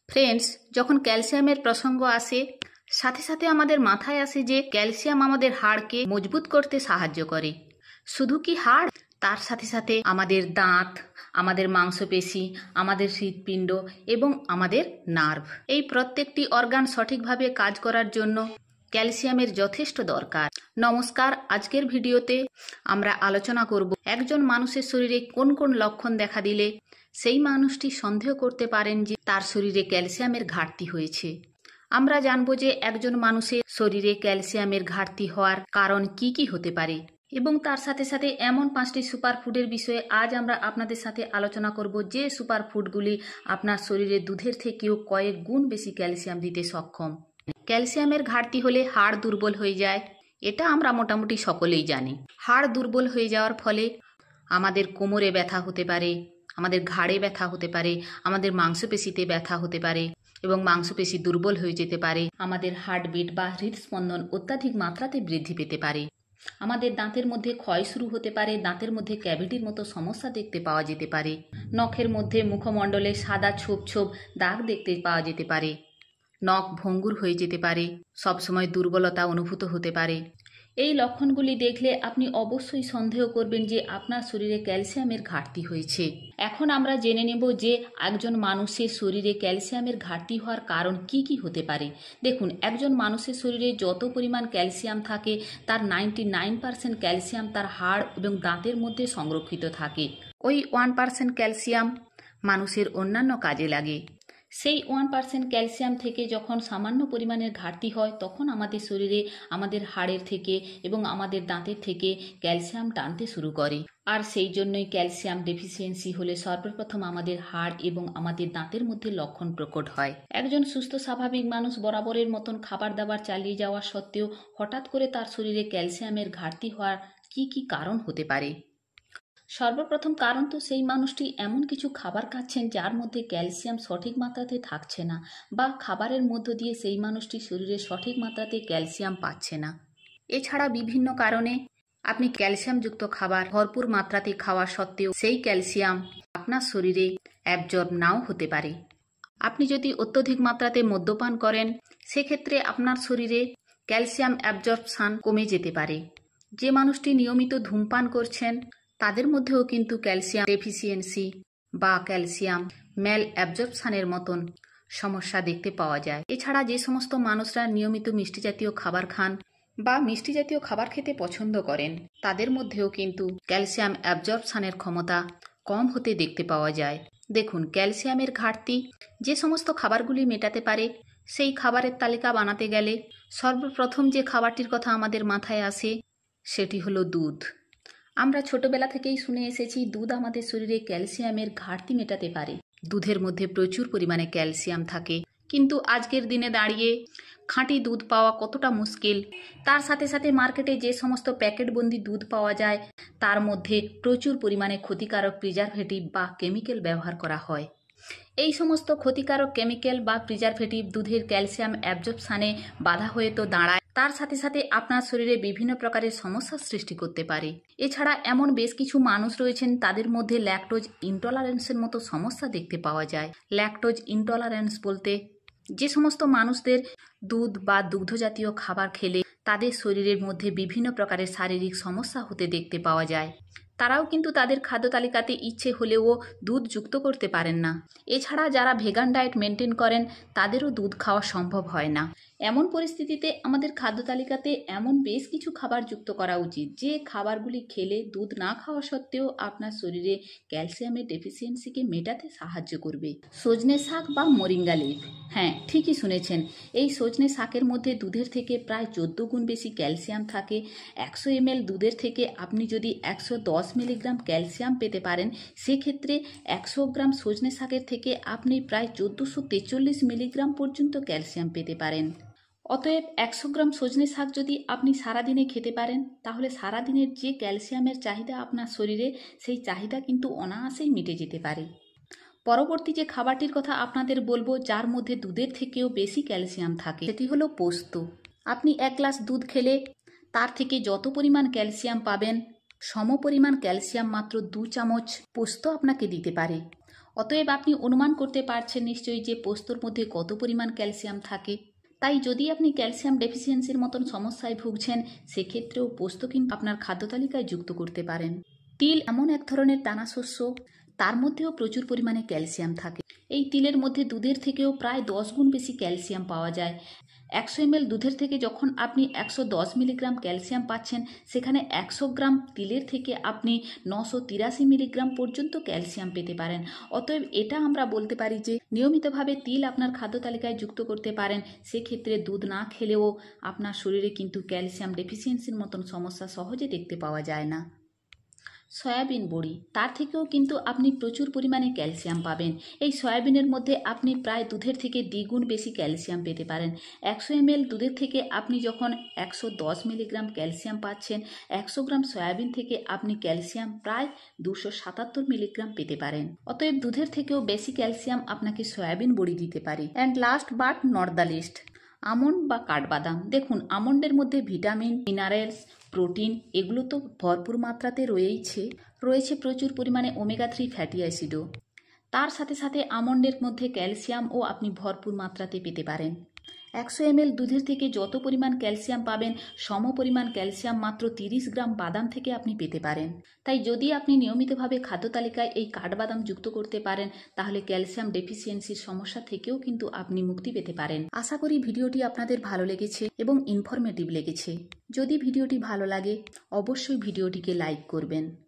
Friends, যখন ক্যালসিয়ামের প্রসঙ্গ আসে সাথে সাথে আমাদের মাথায় আসে যে ক্যালসিয়াম আমাদের হাড়কে মজবুত করতে সাহায্য করে। শুধু কি হাড়, তার সাথে সাথে আমাদের দাঁত, আমাদের মাংসপেশি, আমাদের হৃৎপিণ্ড এবং আমাদের নার্ভ, এই প্রত্যেকটি অর্গান সঠিকভাবে কাজ করার জন্য ক্যালসিয়ামের যথেষ্ট দরকার। নমস্কার, আজকের ভিডিওতে আমরা আলোচনা করব একজন মানুষের শরীরে কোন কোন লক্ষণ দেখা দিলে সেই মানুষটি সন্দেহ করতে পারেন যে তার শরীরে ক্যালসিয়ামের ঘাটতি হয়েছে। আমরা জানব যে একজন মানুষের শরীরে ক্যালসিয়ামের ঘাটতি হওয়ার কারণ কি কি হতে পারে এবং তার সাথে সাথে এমন 5টি সুপারফুডের বিষয়ে আজ আমরা আপনাদের সাথে আলোচনা করব যে সুপারফুডগুলি আপনার শরীরে দুধের থেকেও কয়েক গুণ বেশি ক্যালসিয়াম দিতে সক্ষম। ক্যালসিয়ামের ঘাটতি হলে হাড় দুর্বল হয়ে যায়, এটা আমরা মোটামুটি সকলেই জানি। হাড় দুর্বল হয়ে যাওয়ার ফলে আমাদের কোমরে ব্যথা হতে পারে, আমাদের ঘাড়ে ব্যথা হতে পারে, আমাদের মাংসপেশিতে ব্যথা হতে পারে এবং মাংসপেশি দুর্বল হয়ে যেতে পারে। আমাদের হার্টবিট বা হৃদস্পন্দন অত্যাধিক মাত্রাতে বৃদ্ধি পেতে পারে। আমাদের দাঁতের মধ্যে ক্ষয় শুরু হতে পারে, দাঁতের মধ্যে ক্যাভিটির মতো সমস্যা দেখতে পাওয়া যেতে পারে। নখের মধ্যে মুখমণ্ডলে সাদা ছোপ ছোপ দাগ দেখতে পাওয়া যেতে পারে। নখ ভঙ্গুর হয়ে যেতে পারে, সবসময় দুর্বলতা অনুভূত হতে পারে। এই লক্ষণগুলি দেখলে আপনি অবশ্যই সন্দেহ করবেন যে আপনার শরীরে ক্যালসিয়ামের ঘাটতি হয়েছে। এখন আমরা জেনে নেব যে একজন মানুষের শরীরে ক্যালসিয়ামের ঘাটতি হওয়ার কারণ কি কি হতে পারে। দেখুন, একজন মানুষের শরীরে যত পরিমাণ ক্যালসিয়াম থাকে তার 99% ক্যালসিয়াম তার হাড় এবং দাঁতের মধ্যে সংরক্ষিত থাকে। ওই 1% ক্যালসিয়াম মানুষের অন্যান্য কাজে লাগে। সেই 1% ক্যালসিয়াম থেকে যখন সামান্য পরিমাণের ঘাটতি হয় তখন আমাদের শরীরে আমাদের হাড়ের থেকে এবং আমাদের দাঁতের থেকে ক্যালসিয়াম টানতে শুরু করে। আর সেই জন্যই ক্যালসিয়াম ডেফিসিয়েন্সি হলে সর্বপ্রথম আমাদের হাড় এবং আমাদের দাঁতের মধ্যে লক্ষণ প্রকট হয়। একজন সুস্থ স্বাভাবিক মানুষ বরাবরের মতন খাবার দাবার চালিয়ে যাওয়া সত্ত্বেও হঠাৎ করে তার শরীরে ক্যালসিয়ামের ঘাটতি হওয়ার কি কি কারণ হতে পারে। সর্বপ্রথম কারণ তো সেই মানুষটি এমন কিছু খাবার খাচ্ছেন যার মধ্যে ক্যালসিয়াম সঠিক মাত্রাতে থাকছে না, বা খাবারের মধ্য দিয়ে সেই মানুষটি শরীরে সঠিক মাত্রাতে ক্যালসিয়াম পাচ্ছে না। এছাড়া বিভিন্ন কারণে আপনি ক্যালসিয়ামযুক্ত খাবার ভরপুর মাত্রাতে খাওয়া সত্ত্বেও সেই ক্যালসিয়াম আপনার শরীরে অ্যাবজর্ব নাও হতে পারে। আপনি যদি অত্যধিক মাত্রাতে মদ্যপান করেন সেক্ষেত্রে আপনার শরীরে ক্যালসিয়াম অ্যাবজর্পশন কমে যেতে পারে। যে মানুষটি নিয়মিত ধূমপান করছেন তাদের মধ্যেও কিন্তু ক্যালসিয়াম ডেফিসিয়েন্সি বা ক্যালসিয়াম ম্যাল অ্যাবজর্পশনের মতন সমস্যা দেখতে পাওয়া যায়। এছাড়া যে সমস্ত মানুষরা নিয়মিত মিষ্টি জাতীয় খাবার খান বা মিষ্টি জাতীয় খাবার খেতে পছন্দ করেন তাদের মধ্যেও কিন্তু ক্যালসিয়াম অ্যাবজর্পশনের ক্ষমতা কম হতে দেখতে পাওয়া যায়। দেখুন, ক্যালসিয়ামের ঘাটতি যে সমস্ত খাবারগুলি মেটাতে পারে সেই খাবারের তালিকা বানাতে গেলে সর্বপ্রথম যে খাবারটির কথা আমাদের মাথায় আসে সেটি হলো দুধ। আমরা ছোটবেলা থেকেই শুনে এসেছি দুধ আমাদের শরীরে ক্যালসিয়ামের ঘাটতি মেটাতে পারে। দুধের মধ্যে প্রচুর পরিমাণে ক্যালসিয়াম থাকে, কিন্তু আজকের দিনে দাঁড়িয়ে খাঁটি দুধ পাওয়া কতটা মুশকিল। তার সাথে সাথে মার্কেটে যে সমস্ত প্যাকেটবন্দি দুধ পাওয়া যায় তার মধ্যে প্রচুর পরিমাণে ক্ষতিকারক প্রিজারভেটিভ বা কেমিক্যাল ব্যবহার করা হয়। এই সমস্ত ক্ষতিকারক কেমিক্যাল বা প্রিজারভেটিভ দুধের ক্যালসিয়াম অ্যাবজর্পশনে বাধা হয়ে তো দাঁড়ায়, তার সাথে সাথে আপনার শরীরে বিভিন্ন প্রকারের সমস্যার সৃষ্টি করতে পারে। এছাড়া এমন বেশ কিছু মানুষ রয়েছেন তাদের মধ্যে ল্যাকটোজ ইনটলারেন্সের মতো সমস্যা দেখতে পাওয়া যায়। ল্যাকটোজ ইনটলারেন্স বলতে যে সমস্ত মানুষদের দুধ বা দুগ্ধজাতীয় খাবার খেলে তাদের শরীরের মধ্যে বিভিন্ন প্রকারের শারীরিক সমস্যা হতে দেখতে পাওয়া যায়। তারাও কিন্তু তাদের খাদ্য তালিকাতে ইচ্ছে হলেও দুধ যুক্ত করতে পারেন না। এছাড়া যারা ভেগান ডায়েট মেনটেন করেন তাদেরও দুধ খাওয়া সম্ভব হয় না। এমন পরিস্থিতিতে আমাদের খাদ্য তালিকাতে এমন বেশ কিছু খাবার যুক্ত করা উচিত যে খাবারগুলি খেলে দুধ না খাওয়া সত্ত্বেও আপনার শরীরে ক্যালসিয়ামের ডেফিসিয়েন্সিকে মেটাতে সাহায্য করবে। সজনে শাক বা মোরিঙ্গা লিফ, হ্যাঁ ঠিকই শুনেছেন, এই সজনে শাকের মধ্যে দুধের থেকে প্রায় 14 গুণ বেশি ক্যালসিয়াম থাকে। 100 ml দুধের থেকে আপনি যদি 110 মিলিগ্রাম ক্যালসিয়াম পেতে পারেন, সেক্ষেত্রে 100 গ্রাম সজনে শাকের থেকে আপনি প্রায় 1443 মিলিগ্রাম পর্যন্ত ক্যালসিয়াম পেতে পারেন। অতএব 100 গ্রাম সজনে শাক যদি আপনি সারাদিনে খেতে পারেন তাহলে সারাদিনের যে ক্যালসিয়ামের চাহিদা আপনার শরীরে সেই চাহিদা কিন্তু অনায়াসেই মিটে যেতে পারে। পরবর্তী যে খাবারটির কথা আপনাদের বলবো যার মধ্যে দুধের থেকেও বেশি ক্যালসিয়াম থাকে সেটি হলো পোস্ত। আপনি 1 গ্লাস দুধ খেলে তার থেকে যত পরিমাণ ক্যালসিয়াম পাবেন সমপরিমাণ ক্যালসিয়াম মাত্র 2 চামচ পোস্ত আপনাকে দিতে পারে। অতএব আপনি অনুমান করতে পারছেন নিশ্চয়ই যে পোস্তর মধ্যে কত পরিমাণ ক্যালসিয়াম থাকে। তাই যদি আপনি ক্যালসিয়াম ডেফিসিয়েন্সির মতন সমস্যায় ভুগছেন, সেক্ষেত্রেও পোস্ত কিন্তু আপনার খাদ্য তালিকায় যুক্ত করতে পারেন। তিল এমন এক ধরনের দানা শস্য, তার মধ্যেও প্রচুর পরিমাণে ক্যালসিয়াম থাকে। এই তিলের মধ্যে দুধের থেকেও প্রায় 10 গুণ বেশি ক্যালসিয়াম পাওয়া যায়। 100 ml দুধের থেকে যখন আপনি 110 মিলিগ্রাম ক্যালসিয়াম পাচ্ছেন, সেখানে 100 গ্রাম তিলের থেকে আপনি 983 মিলিগ্রাম পর্যন্ত ক্যালসিয়াম পেতে পারেন। অতএব এটা আমরা বলতে পারি যে নিয়মিতভাবে তিল আপনার খাদ্য তালিকায় যুক্ত করতে পারেন। সেক্ষেত্রে দুধ না খেলেও আপনার শরীরে কিন্তু ক্যালসিয়াম ডেফিসিয়েন্সির মতন সমস্যা সহজে দেখতে পাওয়া যায় না। সয়াবিন বড়ি, তার থেকেও কিন্তু আপনি প্রচুর পরিমাণে ক্যালসিয়াম পাবেন। এই সয়াবিনের মধ্যে আপনি প্রায় দুধের থেকে দ্বিগুণ বেশি ক্যালসিয়াম পেতে পারেন। 100 ml দুধের থেকে আপনি যখন 110 মিলিগ্রাম ক্যালসিয়াম পাচ্ছেন, 100 গ্রাম সয়াবিন থেকে আপনি ক্যালসিয়াম প্রায় 277 মিলিগ্রাম পেতে পারেন। অতএব দুধের থেকেও বেশি ক্যালসিয়াম আপনাকে সয়াবিন বড়ি দিতে পারে। And last but not the least, almond বা কাঠবাদাম। দেখুন, আমন্ডের মধ্যে ভিটামিন, মিনারেলস, প্রোটিন এগুলো তো ভরপুর মাত্রাতে রয়েছে প্রচুর পরিমাণে ওমেগা 3 ফ্যাটি অ্যাসিডও। তার সাথে সাথে আমন্ডের মধ্যে ক্যালসিয়ামও আপনি ভরপুর মাত্রাতে পেতে পারেন। 100 ml দুধের থেকে যত পরিমাণ ক্যালসিয়াম পাবেন, সম পরিমাণ ক্যালসিয়াম মাত্র 30 গ্রাম বাদাম থেকে আপনি পেতে পারেন। তাই যদি আপনি নিয়মিতভাবে খাদ্য তালিকায় এই কাঠবাদাম যুক্ত করতে পারেন, তাহলে ক্যালসিয়াম ডেফিসিয়েন্সির সমস্যা থেকেও কিন্তু আপনি মুক্তি পেতে পারেন। আশা করি ভিডিওটি আপনাদের ভালো লেগেছে এবং ইনফরমেটিভ লেগেছে। যদি ভিডিওটি ভালো লাগে, অবশ্যই ভিডিওটিকে লাইক করবেন।